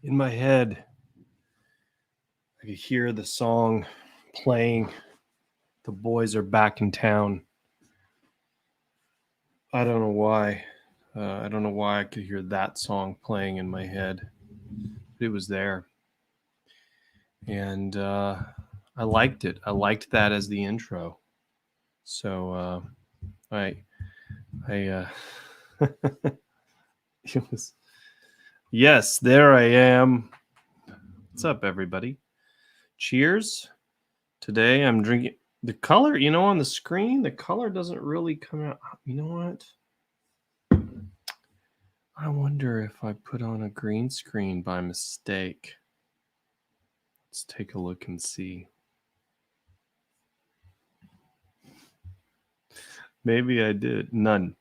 in my head, I could hear the song playing. The boys are back in town. I don't know why. I don't know why I could hear that song playing in my head. But it was there. And I liked it. I liked that as the intro. So it was, yes, there I am. What's up, everybody? Cheers. Today I'm drinking the color, on the screen, the color doesn't really come out. You know what? I wonder if I put on a green screen by mistake. Let's take a look and see. Maybe I did. None.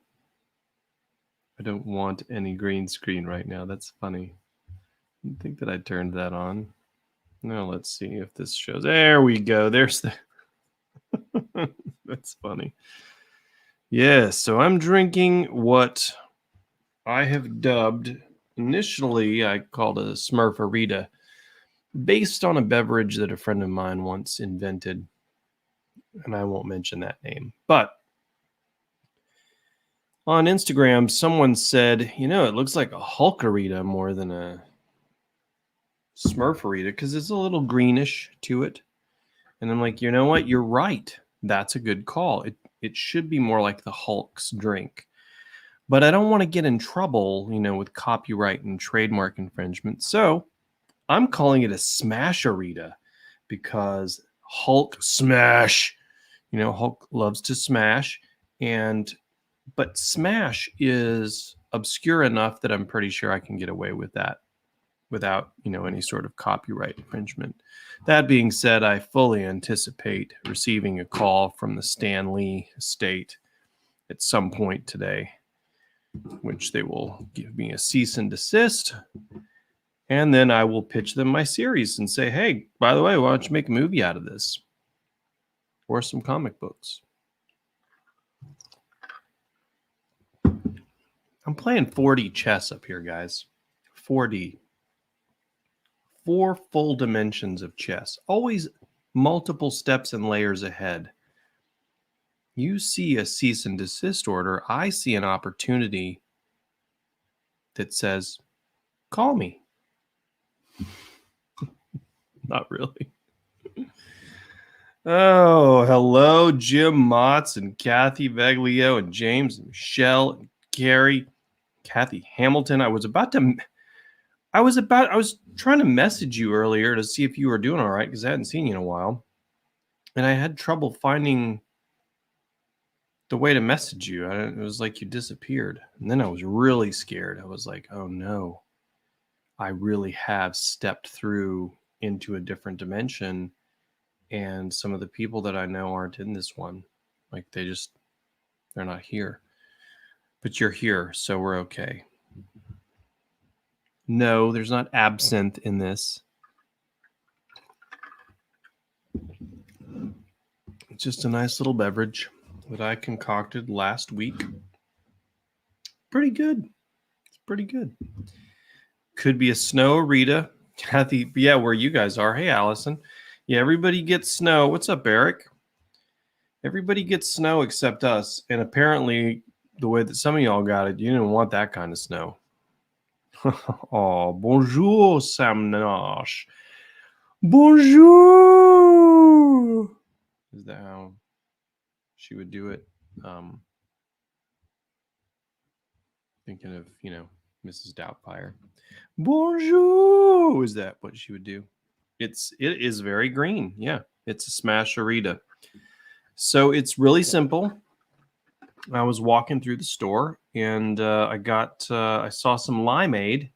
I don't want any green screen right now. That's funny. I didn't think that I turned that on. Now let's see if this shows. There we go. There's the... That's funny. Yeah, so I'm drinking what I have dubbed, initially I called a Smash-A-Rita, based on a beverage that a friend of mine once invented, and I won't mention that name. But on Instagram, someone said, it looks like a Hulk-A-Rita more than a Smurf-A-Rita because it's a little greenish to it. And I'm like, you know what? You're right. That's a good call. It should be more like the Hulk's drink. But I don't want to get in trouble, with copyright and trademark infringement. So I'm calling it a Smash-A-Rita because Hulk smash. Hulk loves to smash. But smash is obscure enough that I'm pretty sure I can get away with that without, any sort of copyright infringement. That being said, I fully anticipate receiving a call from the Stan Lee estate at some point today, which they will give me a cease and desist. And then I will pitch them my series and say, hey, by the way, why don't you make a movie out of this? Or some comic books. I'm playing 4D chess up here, guys. 4D. 4 full dimensions of chess. Always multiple steps and layers ahead. You see a cease and desist order. I see an opportunity that says, call me. Not really. Oh, hello, Jim Motz and Kathy Veglio and James and Michelle and Gary, Kathy Hamilton. I was trying to message you earlier to see if you were doing all right because I hadn't seen you in a while. And I had trouble finding the way to message you. It was like you disappeared. And then I was really scared. I was like, oh no, I really have stepped through into a different dimension. And some of the people that I know aren't in this one. Like they're not here. But you're here, so we're okay. No, there's not absinthe in this. It's just a nice little beverage that I concocted last week. Pretty good. It's pretty good. Could be a Snow-A-Rita. Kathy, yeah, where you guys are. Hey, Allison. Yeah, everybody gets snow. What's up, Eric? Everybody gets snow except us. And apparently, the way that some of y'all got it, you didn't want that kind of snow. Oh, bonjour, Sam Nash. Bonjour. Is that how she would do it? Thinking of, Mrs. Doubtfire. Bonjour. Is that what she would do? It is very green. Yeah, it's a Smash-A-Rita. So it's really simple. I was walking through the store and I saw some limeade. And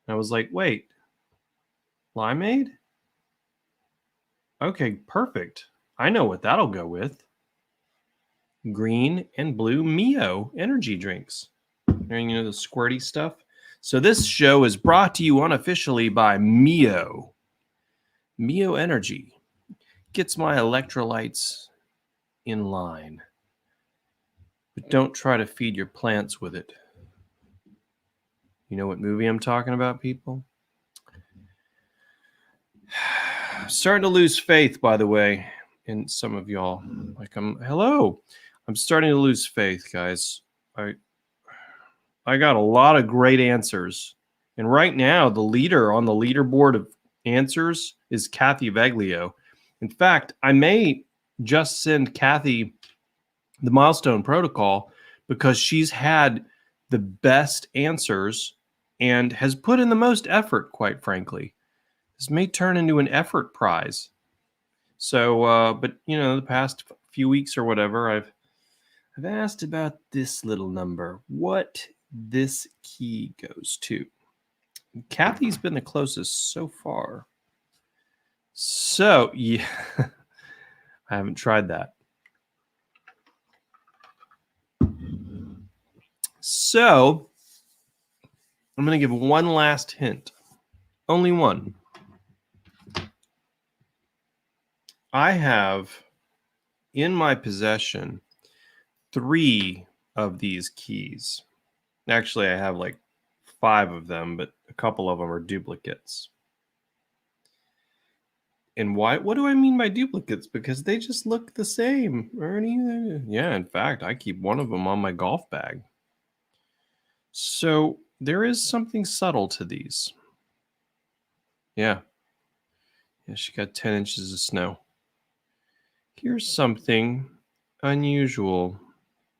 I was like, wait, limeade? Okay, perfect. I know what that'll go with. Green and blue Mio energy drinks. The squirty stuff. So this show is brought to you unofficially by Mio. Mio Energy gets my electrolytes in line. But don't try to feed your plants with it. You know what movie I'm talking about, people? I'm starting to lose faith, by the way, in some of y'all. Like, hello. I'm starting to lose faith, guys. I got a lot of great answers. And right now, the leader on the leaderboard of answers is Kathy Veglio. In fact, I may just send Kathy the milestone protocol because she's had the best answers and has put in the most effort, quite frankly. This may turn into an effort prize. So, but you know, the past few weeks or whatever, I've asked about this little number, what this key goes to. Kathy's been the closest so far. So, yeah, I haven't tried that. So, I'm going to give one last hint. Only one. I have in my possession 3 of these keys. Actually, I have like 5 of them, but a couple of them are duplicates. And why? What do I mean by duplicates? Because they just look the same, Ernie. Yeah, in fact, I keep one of them on my golf bag. So there is something subtle to these. Yeah. Yeah, she got 10 inches of snow. Here's something unusual.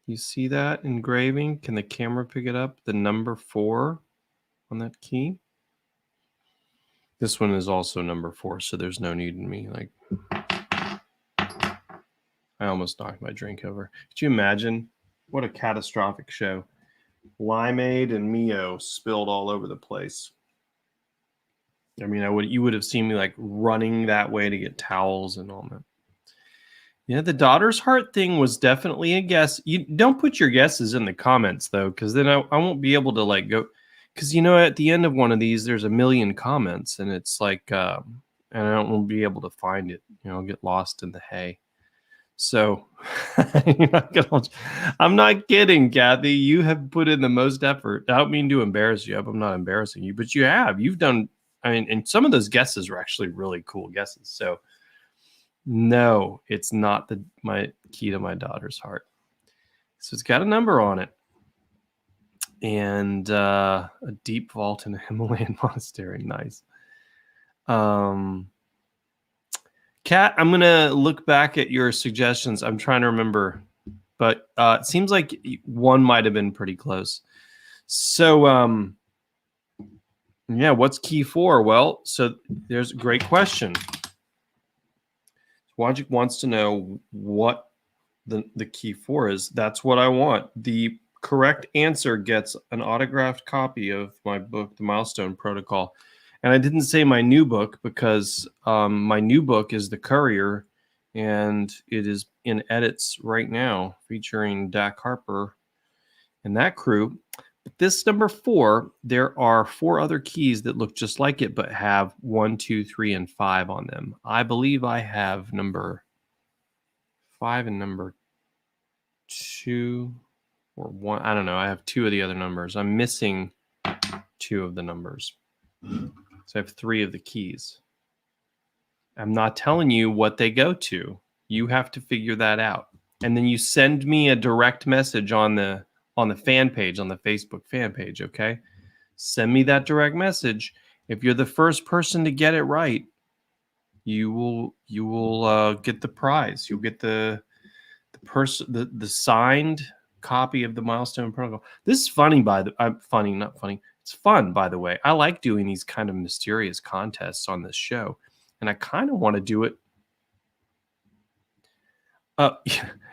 You see that engraving? Can the camera pick it up? The number 4 on that key. This one is also number 4, so there's no need in me. Like, I almost knocked my drink over. Could you imagine? What a catastrophic show. Limeade and Mio spilled all over the place. I mean, you would have seen me like running that way to get towels and all that. Yeah, the daughter's heart thing was definitely a guess. You don't put your guesses in the comments though, because then I won't be able to like go. Because you know, at the end of one of these, there's a million comments, and it's like, and I won't be able to find it. You know, I'll get lost in the hay. So I'm not kidding, Kathy. You have put in the most effort. I don't mean to embarrass you. I'm not embarrassing you, but you have. You've done. I mean, and some of those guesses were actually really cool guesses. So. No, it's not my key to my daughter's heart. So it's got a number on it. And a deep vault in a Himalayan monastery. Nice. Kat, I'm going to look back at your suggestions. I'm trying to remember. But it seems like one might have been pretty close. So, yeah, what's key 4? Well, so there's a great question. Wajik wants to know what the key 4 is. That's what I want. The correct answer gets an autographed copy of my book, The Milestone Protocol. And I didn't say my new book because my new book is The Courier, and it is in edits right now, featuring Dak Harper and that crew. But this number 4, there are 4 other keys that look just like it, but have 1, 2, 3, and 5 on them. I believe I have number 5 and number 2 or 1. I don't know. I have 2 of the other numbers. I'm missing 2 of the numbers. So I have 3 of the keys. I'm not telling you what they go to. You have to figure that out. And then you send me a direct message on the fan page, on the Facebook fan page, okay? Send me that direct message. If you're the first person to get it right, you will get the prize. You'll get the signed copy of the Milestone Protocol. This is funny funny, not funny. It's fun, by the way. I like doing these kind of mysterious contests on this show, and I kind of want to do it.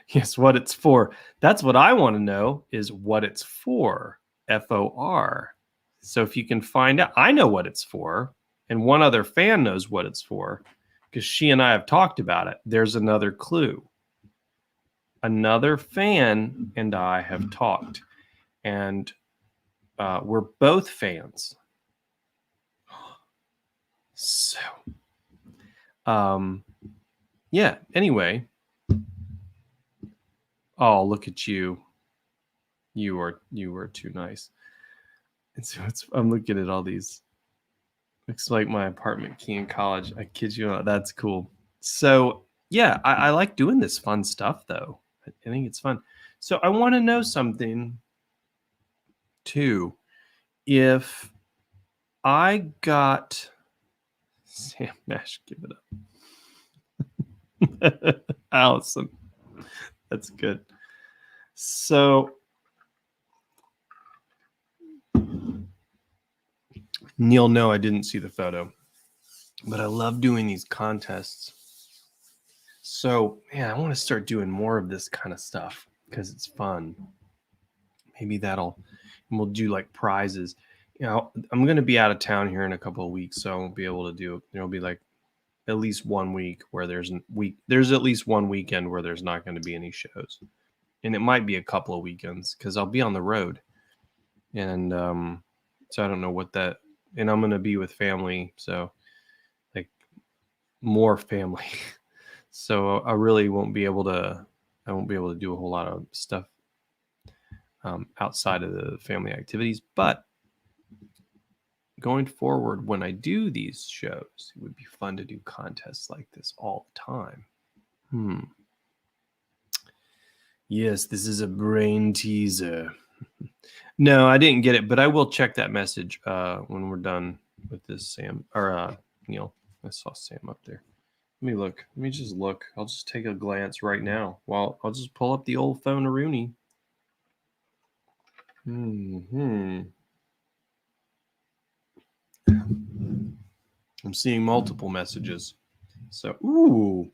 Yes, what it's for. That's what I want to know is what it's for. FOR. So if you can find out, I know what it's for, and one other fan knows what it's for because she and I have talked about it. There's another clue. Another fan and I have talked, and we're both fans. So, yeah. Anyway, oh, look at you. You were too nice. And so I'm looking at all these. Looks like my apartment key in college. I kid you not. That's cool. So yeah, I like doing this fun stuff though. I think it's fun. So I want to know something too. If I got Sam Nash, give it up. Allison. That's good. So Neil, no, I didn't see the photo, but I love doing these contests. So, man, I want to start doing more of this kind of stuff because it's fun. Maybe and we'll do like prizes. I'm going to be out of town here in a couple of weeks, so I won't be able to do it. There'll be like at least 1 week where there's at least one weekend where there's not going to be any shows. And it might be a couple of weekends because I'll be on the road. And so I don't know what that, and I'm going to be with family. So like more family. So I really won't be able to do a whole lot of stuff outside of the family activities. But going forward, when I do these shows, it would be fun to do contests like this all the time. Yes, this is a brain teaser. No, I didn't get it, but I will check that message when we're done with this, Sam. Or Neil. I saw Sam up there. Let me look. Let me just look. I'll just take a glance right now. Well, I'll just pull up the old phone of Rooney. I'm seeing multiple messages. So, ooh,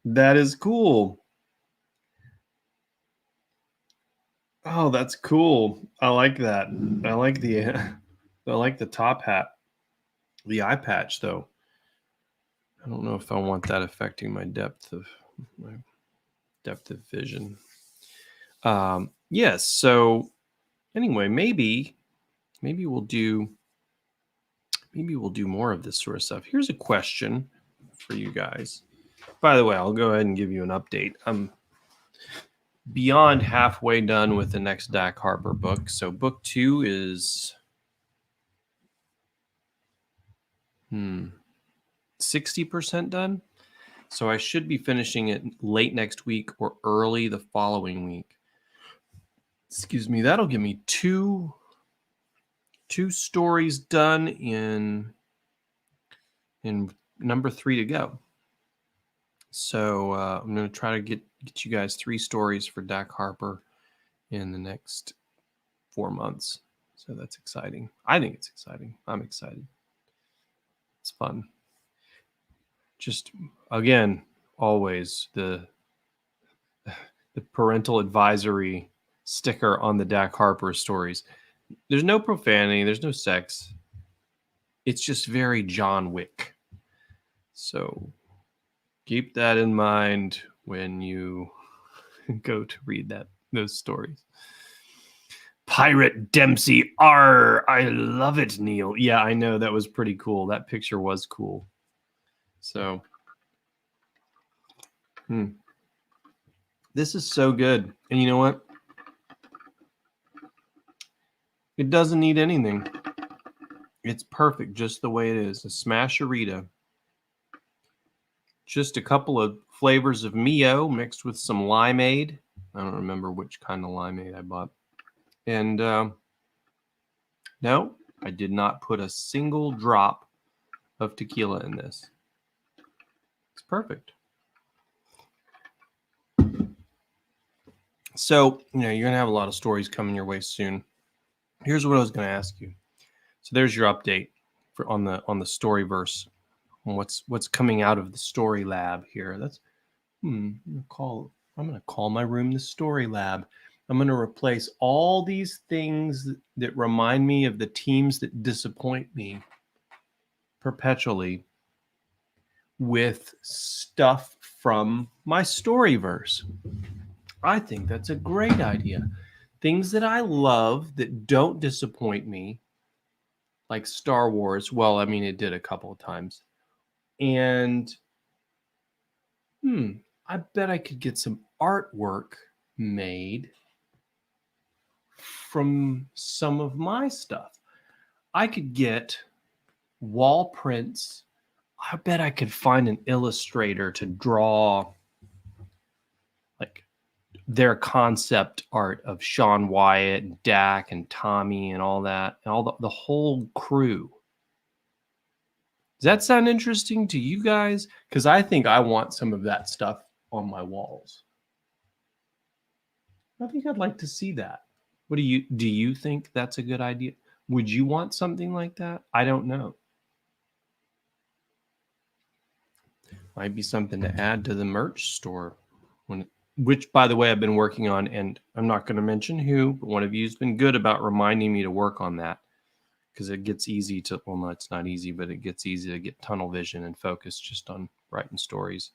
that is cool. Oh, that's cool. I like that. I like the top hat. The eye patch, though. I don't know if I want that affecting my depth of vision. Yes. So anyway, maybe we'll do more of this sort of stuff. Here's a question for you guys. By the way, I'll go ahead and give you an update. I'm beyond halfway done with the next Dak Harper book. So book 2 is 60% done. So I should be finishing it late next week or early the following week. Excuse me. That'll give me two stories done in number 3 to go. So I'm going to try to get you guys 3 stories for Dak Harper in the next 4 months. So that's exciting. I think it's exciting. I'm excited. It's fun. Just again, always the parental advisory sticker on the Dak Harper stories. There's no profanity. There's no sex. It's just very John Wick. So keep that in mind when you go to read those stories. Pirate Dempsey R. I love it, Neil. Yeah, I know. That was pretty cool. That picture was cool. So, this is so good. And you know what? It doesn't need anything. It's perfect just the way it is. A Smash-A-Rita. Just a couple of flavors of Mio mixed with some limeade. I don't remember which kind of limeade I bought. And no, I did not put a single drop of tequila in this. It's perfect. So, you're going to have a lot of stories coming your way soon. Here's what I was going to ask you. So there's your update on the Storyverse. What's coming out of the Story Lab here. That's I'm going to call my room the Story Lab. I'm going to replace all these things that remind me of the teams that disappoint me perpetually with stuff from my Storyverse. I think that's a great idea. Things that I love that don't disappoint me, like Star Wars. Well, I mean, it did a couple of times. And I bet I could get some artwork made from some of my stuff. I could get wall prints. I bet I could find an illustrator to draw like their concept art of Sean Wyatt and Dak and Tommy and all that, and all the whole crew. Does that sound interesting to you guys? Because I think I want some of that stuff on my walls. I think I'd like to see that. What do you think that's a good idea? Would you want something like that? I don't know. Might be something to add to the merch store. Which, by the way, I've been working on, and I'm not going to mention who, but one of you has been good about reminding me to work on that, because it gets easy to, well, no, it's not easy, but it gets easy to get tunnel vision and focus just on writing stories.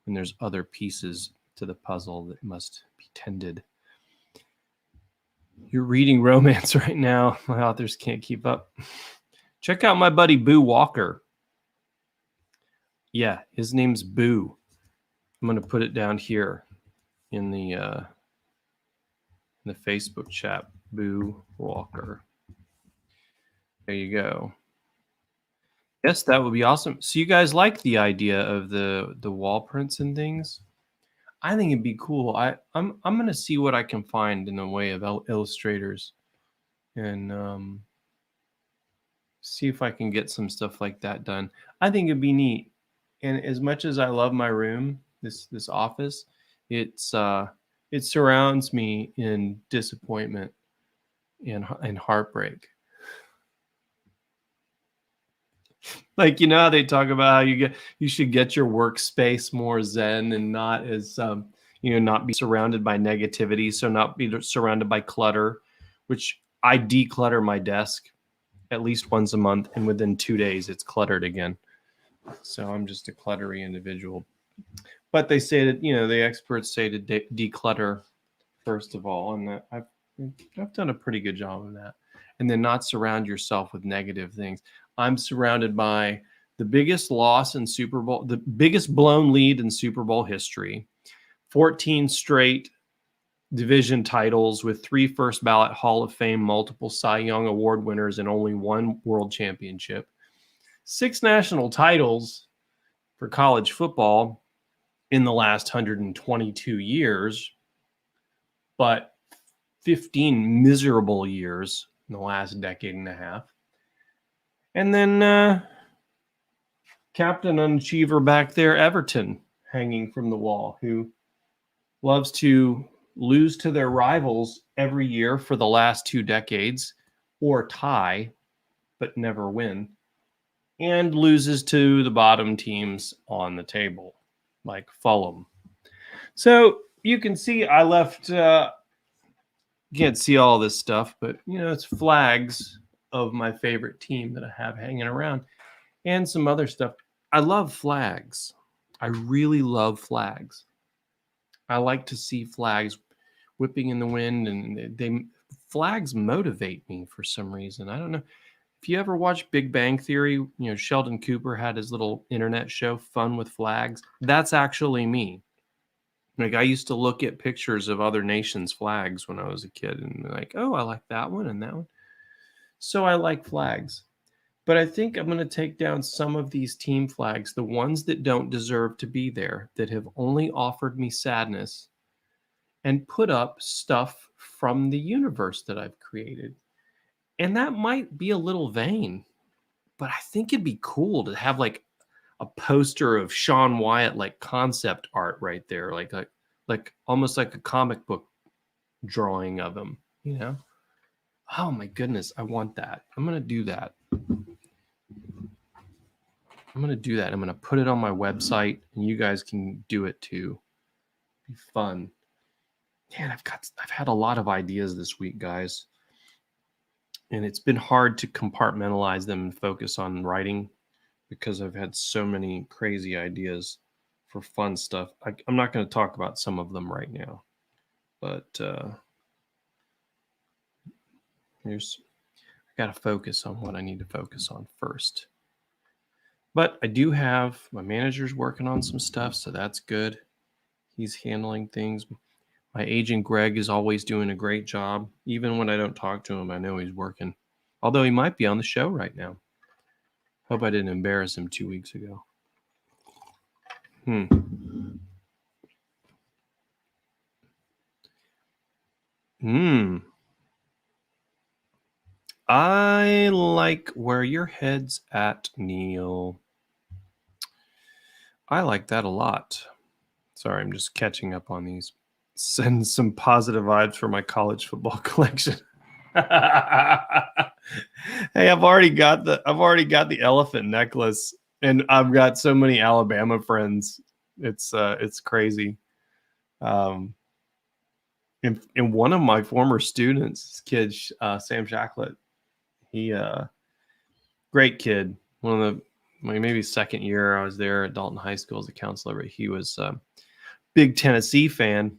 And there's other pieces to the puzzle that must be tended. You're reading romance right now. My authors can't keep up. Check out my buddy Boo Walker. Yeah, his name's Boo. I'm going to put it down here in the Facebook chat. Boo Walker. There you go. Yes, that would be awesome. So you guys like the idea of the wall prints and things? I think it'd be cool. I'm going to see what I can find in the way of illustrators, and see if I can get some stuff like that done. I think it'd be neat. And as much as I love my room, this office, it surrounds me in disappointment and heartbreak. Like, you know how they talk about how you should get your workspace more zen and not as not be surrounded by negativity, so not be surrounded by clutter, which I declutter my desk at least once a month, and within 2 days it's cluttered again. So I'm just a cluttery individual. But they say that, the experts say to declutter first of all, and I've done a pretty good job of that. And then not surround yourself with negative things. I'm surrounded by the biggest loss in Super Bowl, the biggest blown lead in Super Bowl history, 14 straight division titles with 3 first ballot Hall of Fame, multiple Cy Young Award winners, and only 1 world championship, 6 national titles for college football in the last 122 years, but 15 miserable years in the last decade and a half. And then Captain Unachiever back there, Everton, hanging from the wall, who loves to lose to their rivals every year for the last 2 decades, or tie, but never win, and loses to the bottom teams on the table, like Fulham. So you can see I left, you can't see all this stuff, but, it's flags of my favorite team that I have hanging around, and some other stuff. I love flags. I really love flags. I like to see flags whipping in the wind, and flags motivate me for some reason. I don't know. If you ever watch Big Bang Theory, Sheldon Cooper had his little internet show, Fun with Flags. That's actually me. Like, I used to look at pictures of other nations' flags when I was a kid, and like, oh, I like that one and that one. So I like flags. But I think I'm going to take down some of these team flags, the ones that don't deserve to be there, that have only offered me sadness, and put up stuff from the universe that I've created. And that might be a little vain, but I think it'd be cool to have like a poster of Sean Wyatt, like concept art right there, like almost like a comic book drawing of him, Oh my goodness, I want that. I'm going to do that. I'm going to put it on my website, and you guys can do it too. It'd be fun. Man, I've had a lot of ideas this week, guys. And it's been hard to compartmentalize them and focus on writing because I've had so many crazy ideas for fun stuff. I'm not going to talk about some of them right now, but I got to focus on what I need to focus on first. But I do have my manager's working on some stuff, so that's good. He's handling things. My agent Greg is always doing a great job. Even when I don't talk to him, I know he's working. Although he might be on the show right now. Hope I didn't embarrass him 2 weeks ago. I like where your head's at, Neil. I like that a lot. Sorry, I'm just catching up on these. Send some positive vibes for my college football collection. Hey, I've already got the elephant necklace, and I've got so many Alabama friends. It's crazy. And one of my former students, kid Sam Shacklet, he great kid. One of the maybe second year I was there at Dalton High School as a counselor, but he was a big Tennessee fan.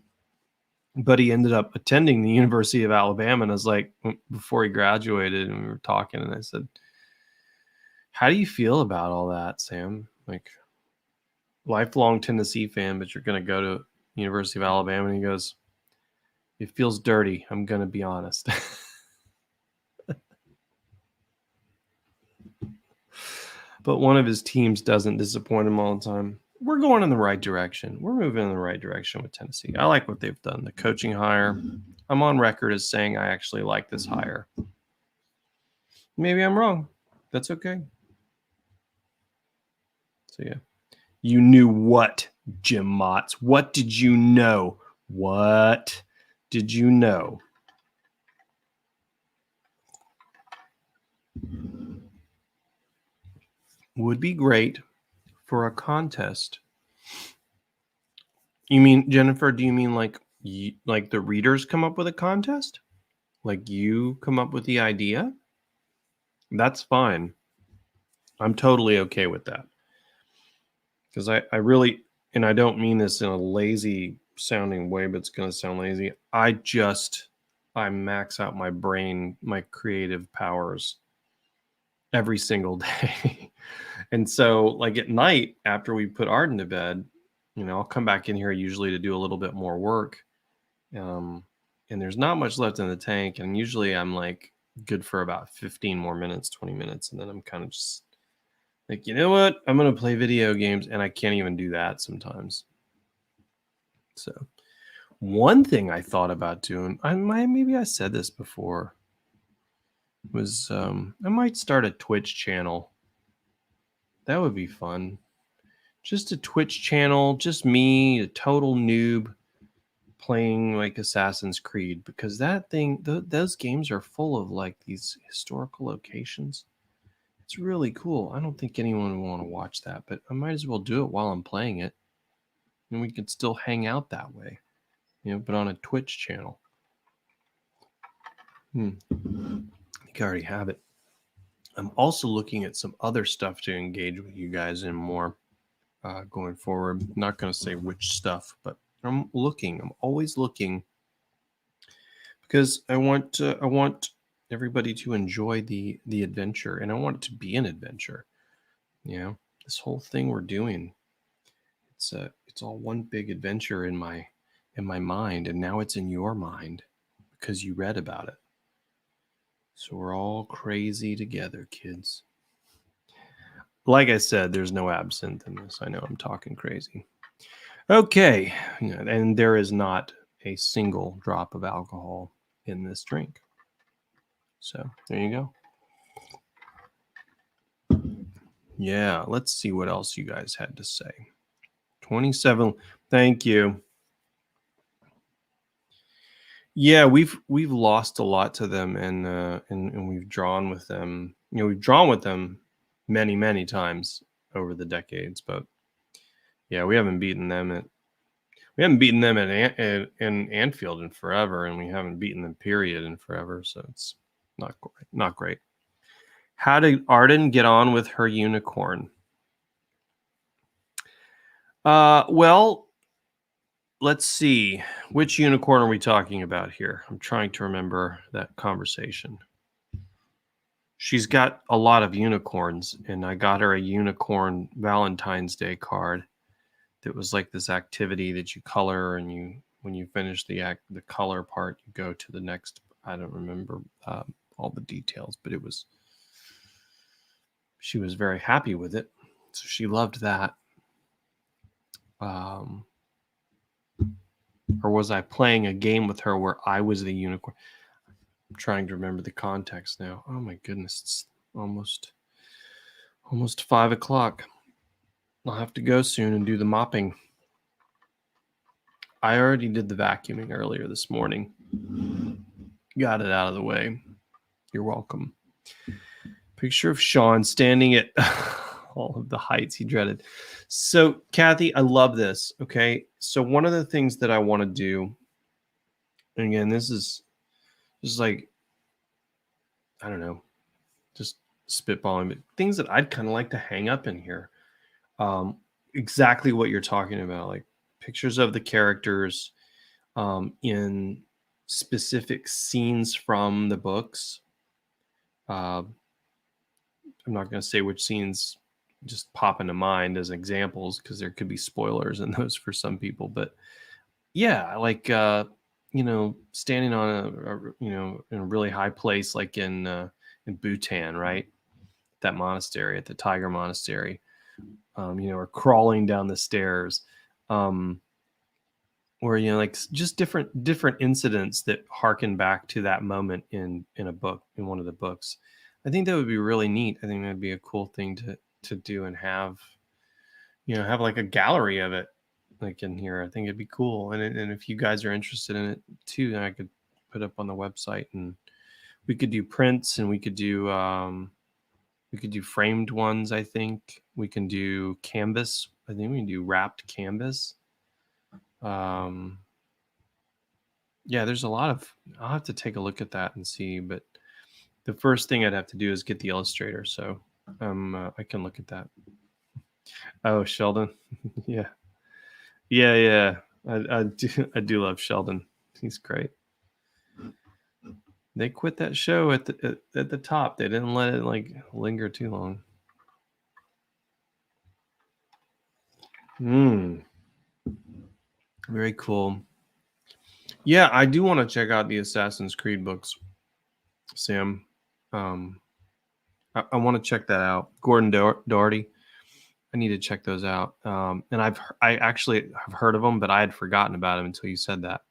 But he ended up attending the University of Alabama, and I was like, before he graduated, and we were talking, and I said, "How do you feel about all that, Sam? Like, lifelong Tennessee fan, but you're going to go to University of Alabama?" And he goes, "It feels dirty. I'm going to be honest." But one of his teams doesn't disappoint him all the time. We're going in the right direction. We're moving in the right direction with Tennessee. I like what they've done. The coaching hire. I'm on record as saying I actually like this hire. Maybe I'm wrong. That's okay. So yeah. You knew what, Jim Motts? What did you know? What did you know? Would be great for a contest. You mean, Jennifer, do you mean like the readers come up with a contest? Like you come up with the idea? That's fine. I'm totally okay with that. Because I really, and I don't mean this in a lazy sounding way, but it's going to sound lazy. I max out my brain, my creative powers every single day. And so, like at night, after we put Arden to bed, I'll come back in here usually to do a little bit more work. And there's not much left in the tank. And usually I'm like good for about 15 more minutes, 20 minutes. And then I'm kind of just like, you know what? I'm going to play video games. And I can't even do that sometimes. So one thing I thought about doing, maybe I said this before, was I might start a Twitch channel. That would be fun. Just a Twitch channel, just me, a total noob, playing like Assassin's Creed, because that thing, those games are full of like these historical locations. It's really cool. I don't think anyone would want to watch that, but I might as well do it while I'm playing it, and we could still hang out that way, but on a Twitch channel. I think I already have it. I'm also looking at some other stuff to engage with you guys in more going forward. I'm not going to say which stuff, but I'm looking. I'm always looking, because I want everybody to enjoy the adventure, and I want it to be an adventure. This whole thing we're doing, it's all one big adventure in my mind, and now it's in your mind because you read about it. So we're all crazy together, kids. Like I said, there's no absinthe in this. I know I'm talking crazy. Okay, and there is not a single drop of alcohol in this drink. So there you go. Yeah, let's see what else you guys had to say. 27. Thank you. Yeah, we've lost a lot to them, and we've drawn with them. We've drawn with them many times over the decades, but yeah, we haven't beaten them in Anfield in forever, and we haven't beaten them period in forever. So it's not great. How did Arden get on with her unicorn? Well, let's see. Which unicorn are we talking about here? I'm trying to remember that conversation. She's got a lot of unicorns, and I got her a unicorn Valentine's Day card that was like this activity that you color, and when you finish the color part, you go to the next. I don't remember all the details, but it was she was very happy with it. So she loved that. Or was I playing a game with her where I was the unicorn? I'm trying to remember the context now. Oh my goodness, it's almost 5 o'clock. I'll have to go soon and do the mopping. I already did the vacuuming earlier this morning. Got it out of the way. You're welcome. Picture of Sean standing at all of the heights he dreaded. So, Kathy, I love this. Okay. So, one of the things that I want to do, and again, this is just like, I don't know, just spitballing, but things that I'd kind of like to hang up in here. Exactly what you're talking about, like pictures of the characters in specific scenes from the books. I'm not going to say which scenes just pop into mind as examples because there could be spoilers in those for some people. But yeah, like standing on a in a really high place, like in Bhutan, right? That monastery, at the Tiger Monastery, or crawling down the stairs. Or like just different incidents that harken back to that moment in a book, in one of the books. I think that would be really neat. I think that'd be a cool thing to do and have like a gallery of it, like in here. I think it'd be cool. And if you guys are interested in it too, then I could put up on the website, and we could do prints, and we could do framed ones. I think we can do canvas. I think we can do wrapped canvas. Yeah, there's a lot of, I'll have to take a look at that and see, but the first thing I'd have to do is get the illustrator. So I can look at that. Oh, Sheldon. Yeah. I do love Sheldon. He's great. They quit that show at the top. They didn't let it like linger too long. Very cool. Yeah, I do want to check out the Assassin's Creed books, Sam. I want to check that out. Gordon Doherty. I need to check those out. And I actually have heard of them, but I had forgotten about them until you said that.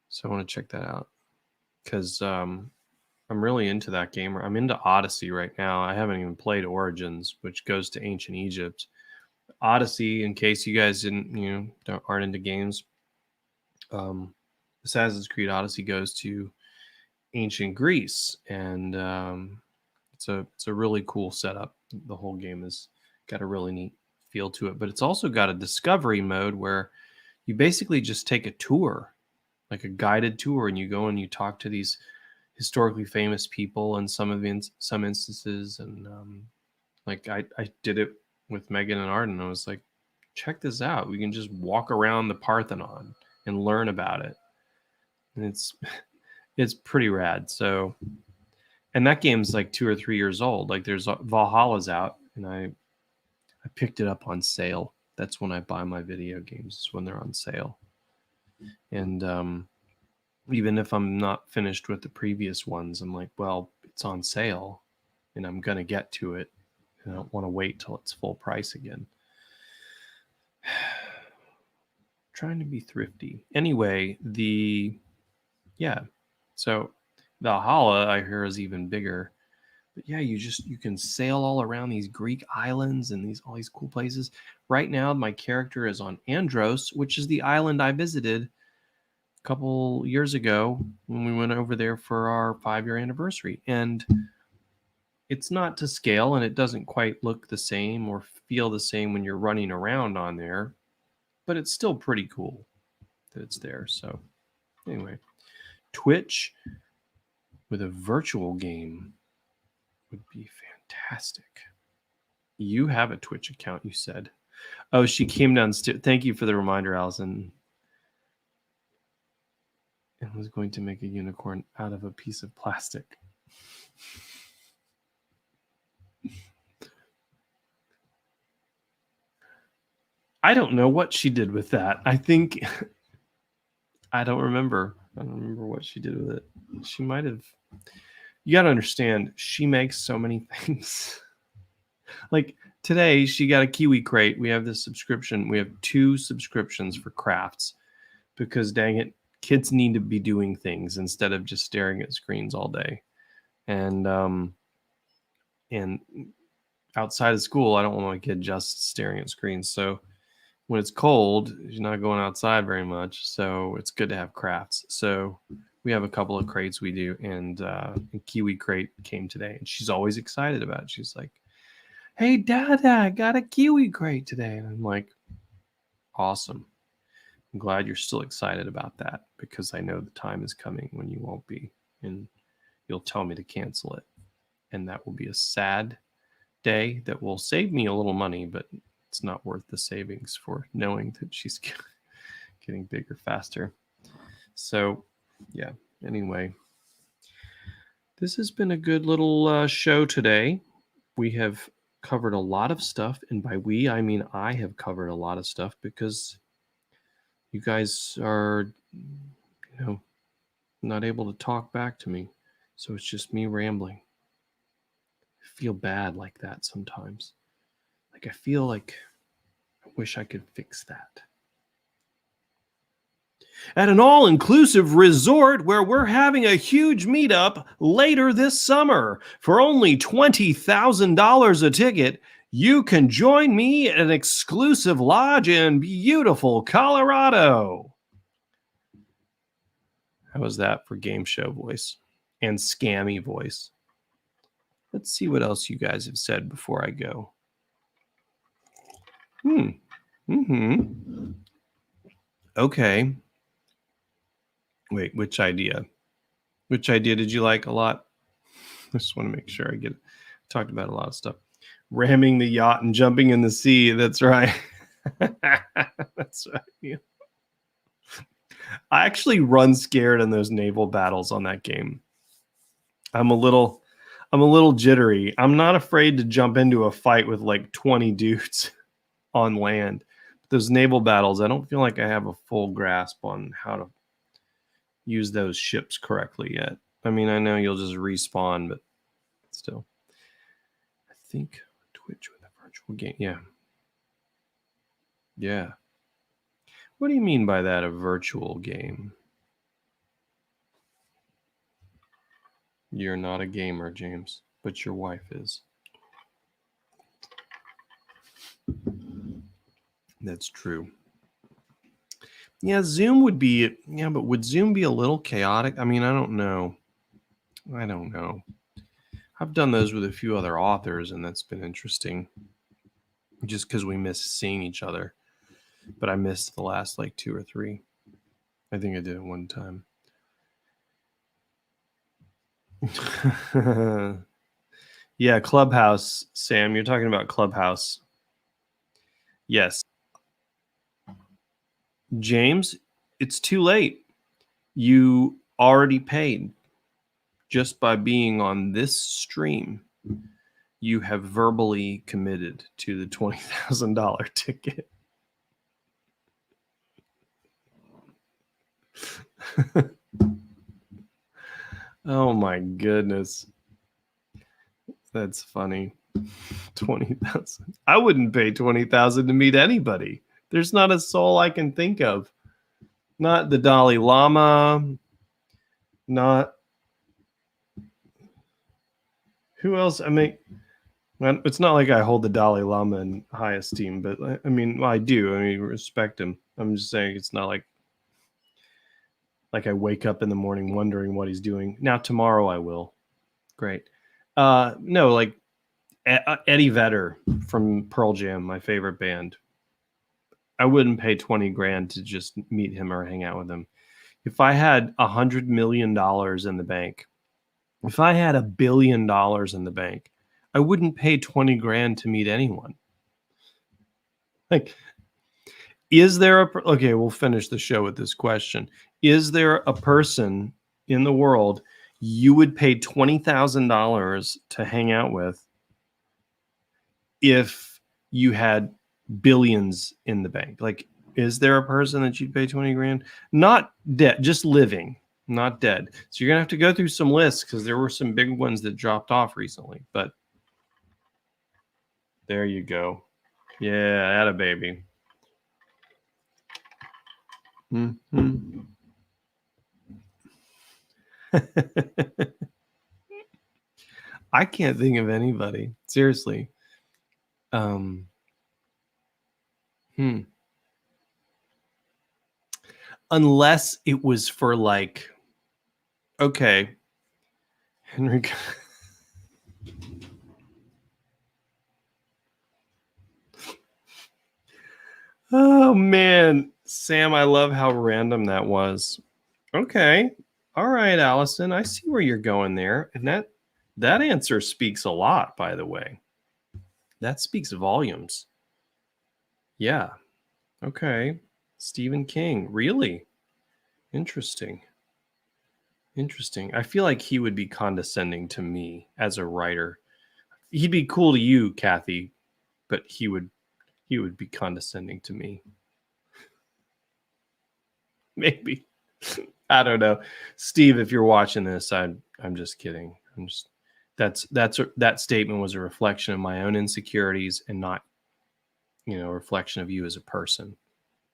So I want to check that out because I'm really into that game. I'm into Odyssey right now. I haven't even played Origins, which goes to ancient Egypt. Odyssey, in case you guys aren't into games, Assassin's Creed Odyssey goes to ancient Greece, and it's a really cool setup. The whole game has got a really neat feel to it, but it's also got a discovery mode where you basically just take a tour, like a guided tour, and you go and you talk to these historically famous people in some instances, and like I did it with Megan and Arden. I was like, check this out. We can just walk around the Parthenon and learn about it, and it's pretty rad. So, and that game's like 2 or 3 years old. Like there's Valhalla's out, and I picked it up on sale. That's when I buy my video games, is when they're on sale. And even if I'm not finished with the previous ones, I'm like, well, it's on sale and I'm going to get to it. And I don't want to wait till it's full price again. Trying to be thrifty. Anyway, so Valhalla, I hear, is even bigger. But yeah, you can sail all around these Greek islands and all these cool places. Right now, my character is on Andros, which is the island I visited a couple years ago when we went over there for our 5-year anniversary. And it's not to scale, and it doesn't quite look the same or feel the same when you're running around on there, but it's still pretty cool that it's there. So anyway, Twitch with a virtual game would be fantastic. You have a Twitch account, you said. Oh, she came downstairs. Thank you for the reminder, Allison. And was going to make a unicorn out of a piece of plastic. I don't know what she did with that. I think I don't remember. I don't remember what she did with it. She might have. You got to understand, she makes so many things. Like today, she got a Kiwi crate. We have this subscription. We have 2 subscriptions for crafts because dang it, kids need to be doing things instead of just staring at screens all day. And outside of school, I don't want my kid just staring at screens. So when it's cold, she's not going outside very much. So it's good to have crafts. So we have a couple of crates we do, and a Kiwi crate came today, and she's always excited about it. She's like, "Hey, Dada, I got a Kiwi crate today." And I'm like, awesome. I'm glad you're still excited about that because I know the time is coming when you won't be, and you'll tell me to cancel it. And that will be a sad day that will save me a little money, but it's not worth the savings for knowing that she's getting bigger faster. So, yeah, anyway, this has been a good little show today. We have covered a lot of stuff, and by we, I mean I have covered a lot of stuff because you guys are, not able to talk back to me. So it's just me rambling. I feel bad like that sometimes. Like I feel like I wish I could fix that. At an all-inclusive resort where we're having a huge meetup later this summer. For only $20,000 a ticket, you can join me at an exclusive lodge in beautiful Colorado. How was that for game show voice and scammy voice? Let's see what else you guys have said before I go. Okay. Wait, which idea? Which idea did you like a lot? I just want to make sure I get it. Talked about a lot of stuff. Ramming the yacht and jumping in the sea. That's right. That's right. Yeah. I actually run scared in those naval battles on that game. I'm a little jittery. I'm not afraid to jump into a fight with like 20 dudes on land. Those naval battles, I don't feel like I have a full grasp on how to use those ships correctly yet. I mean, I know you'll just respawn, but still. I think Twitch with a virtual game. Yeah. Yeah. What do you mean by that, a virtual game? You're not a gamer, James, but your wife is. That's true. Yeah, Zoom would be, but would Zoom be a little chaotic? I mean, I don't know. I've done those with a few other authors, and that's been interesting. Just because we miss seeing each other. But I missed the last like 2 or 3. I think I did it one time. Yeah, Clubhouse, Sam. You're talking about Clubhouse. Yes. James, it's too late. You already paid just by being on this stream. You have verbally committed to the $20,000 ticket. Oh my goodness. That's funny. 20,000. I wouldn't pay 20,000 to meet anybody. There's not a soul I can think of. Not the Dalai Lama. Not who else? I mean, it's not like I hold the Dalai Lama in high esteem, but I mean, well, I do. I mean, respect him. I'm just saying it's not like I wake up in the morning wondering what he's doing. Now tomorrow I will. Great. No, like Eddie Vedder from Pearl Jam, my favorite band. I wouldn't pay 20 grand to just meet him or hang out with him. If I had $100 million in the bank, if I had $1 billion in the bank, I wouldn't pay 20 grand to meet anyone. Like, is there okay, we'll finish the show with this question. Is there a person in the world you would pay $20,000 to hang out with if you had billions in the bank? Like, is there a person that you'd pay 20 grand? Not dead, just living, not dead. So you're gonna have to go through some lists because there were some big ones that dropped off recently. But There you go. Yeah, atta baby. Mm-hmm. I can't think of anybody. Seriously. Hmm. Unless it was for like, okay, Henry. Oh man, Sam, I love how random that was. Okay. All right, Allison, I see where you're going there. And that answer speaks a lot, by the way. That speaks volumes. Yeah. Okay. Stephen King. Really? Interesting. Interesting. I feel like he would be condescending to me as a writer. He'd be cool to you, Kathy, but he would be condescending to me. Maybe. I don't know. Steve, if you're watching this, I'm just kidding. That statement was a reflection of my own insecurities and not, a reflection of you as a person.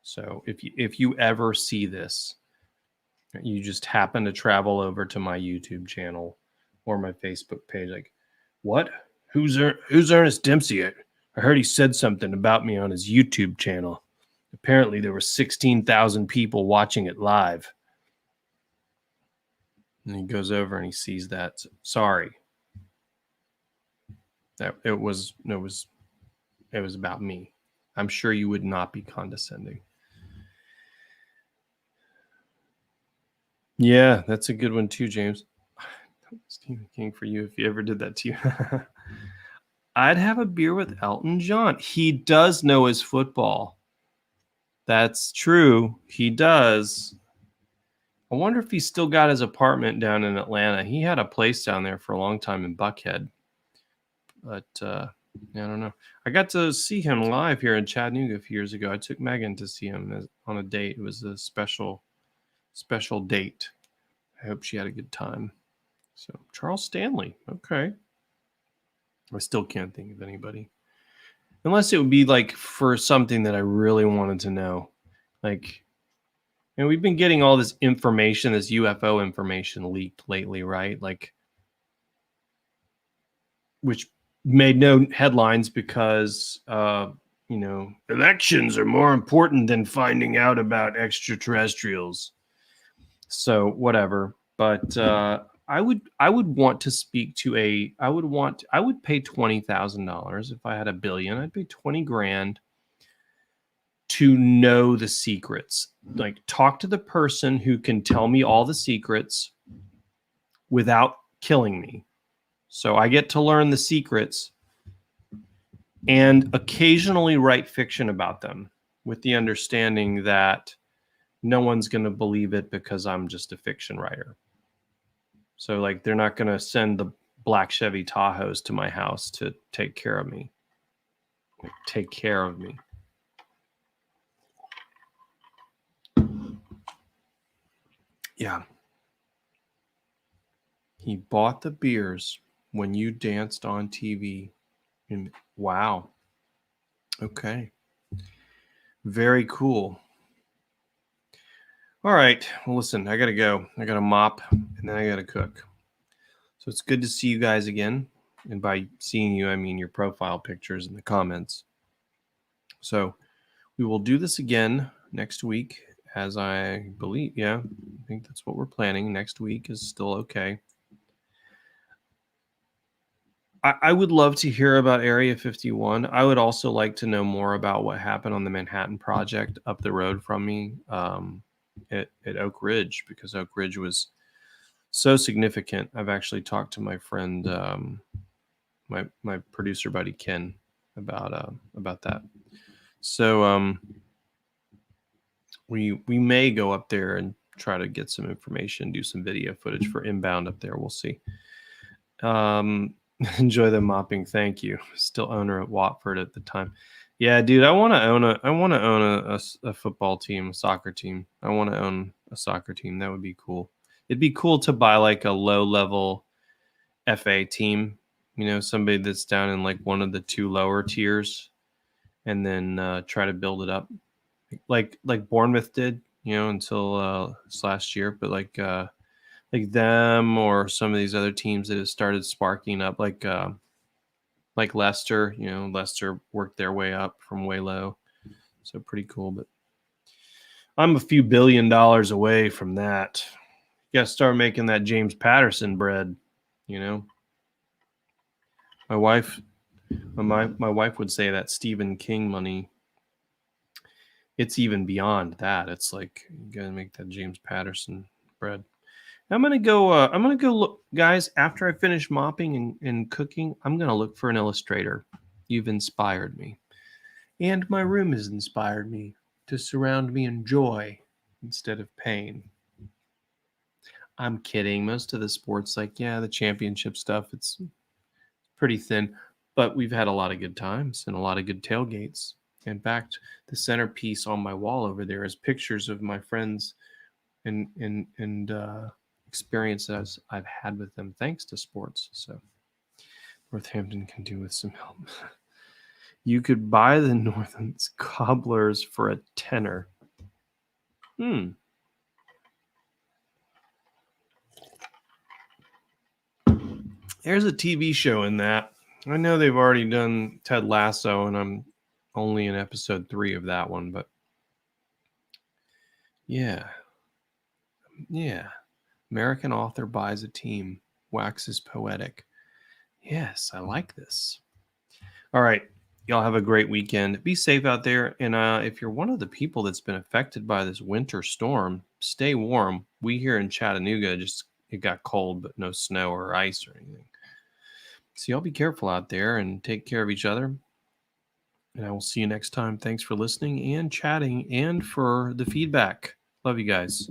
So if you ever see this, you just happen to travel over to my YouTube channel or my Facebook page, like, what? Who's Ernest Dempsey? I heard he said something about me on his YouTube channel. Apparently, there were 16,000 people watching it live. And he goes over and he sees that. Sorry, that it was about me. I'm sure you would not be condescending. Yeah, that's a good one too, James. Stephen King for you if you ever did that to you. I'd have a beer with Elton John. He does know his football. That's true. He does. I wonder if he's still got his apartment down in Atlanta. He had a place down there for a long time in Buckhead. But I don't know. I got to see him live here in Chattanooga a few years ago. I took Megan to see him on a date. It was a special date. I hope she had a good time. So Charles Stanley. Okay. I still can't think of anybody. Unless it would be like for something that I really wanted to know. Like, we've been getting all this information, this UFO information leaked lately, right? Like, which made no headlines because, elections are more important than finding out about extraterrestrials. So whatever. But I would want to speak to I would pay $20,000 if I had $1 billion. I'd pay 20 grand to know the secrets. Like, talk to the person who can tell me all the secrets without killing me. So I get to learn the secrets and occasionally write fiction about them with the understanding that no one's going to believe it because I'm just a fiction writer. So, like, they're not going to send the black Chevy Tahoes to my house to take care of me. Take care of me. Yeah. He bought the beers when you danced on TV. And wow. Okay. Very cool. All right. Well, listen, I got to go. I got to mop and then I got to cook. So it's good to see you guys again. And by seeing you, I mean your profile pictures in the comments. So we will do this again next week, as I believe. Yeah, I think that's what we're planning. Next week is still okay. I would love to hear about Area 51. I would also like to know more about what happened on the Manhattan Project up the road from me at Oak Ridge, because Oak Ridge was so significant. I've actually talked to my friend, my producer buddy Ken, about that. So we may go up there and try to get some information, do some video footage for Inbound up there. We'll see. Enjoy the mopping. Thank you. Still owner at Watford at the time. Yeah, dude, I want to own a football team, a soccer team. I want to own a soccer team. That would be cool. It'd be cool to buy like a low level FA team somebody that's down in like one of the two lower tiers, and then try to build it up, like Bournemouth did, until this last year. But like them or some of these other teams that have started sparking up, like Leicester. Leicester worked their way up from way low, so pretty cool. But I'm a few $1 billion away from that. You got to start making that James Patterson bread. My wife would say that Stephen King money. It's even beyond that. It's like you gotta make that James Patterson bread. I'm gonna go. I'm gonna go look, guys. After I finish mopping and cooking, I'm gonna look for an illustrator. You've inspired me, and my room has inspired me to surround me in joy instead of pain. I'm kidding. Most of the sports, the championship stuff, it's pretty thin, but we've had a lot of good times and a lot of good tailgates. In fact, the centerpiece on my wall over there is pictures of my friends and experiences I've had with them thanks to sports. So Northampton can do with some help. You could buy the Northlands cobblers for a tenner. There's a TV show in that. I know they've already done Ted Lasso, and I'm only in episode 3 of that one, but yeah. American author buys a team, waxes poetic. Yes, I like this. All right. Y'all have a great weekend. Be safe out there. And if you're one of the people that's been affected by this winter storm, stay warm. We here in Chattanooga, it got cold, but no snow or ice or anything. So y'all be careful out there and take care of each other. And I will see you next time. Thanks for listening and chatting and for the feedback. Love you guys.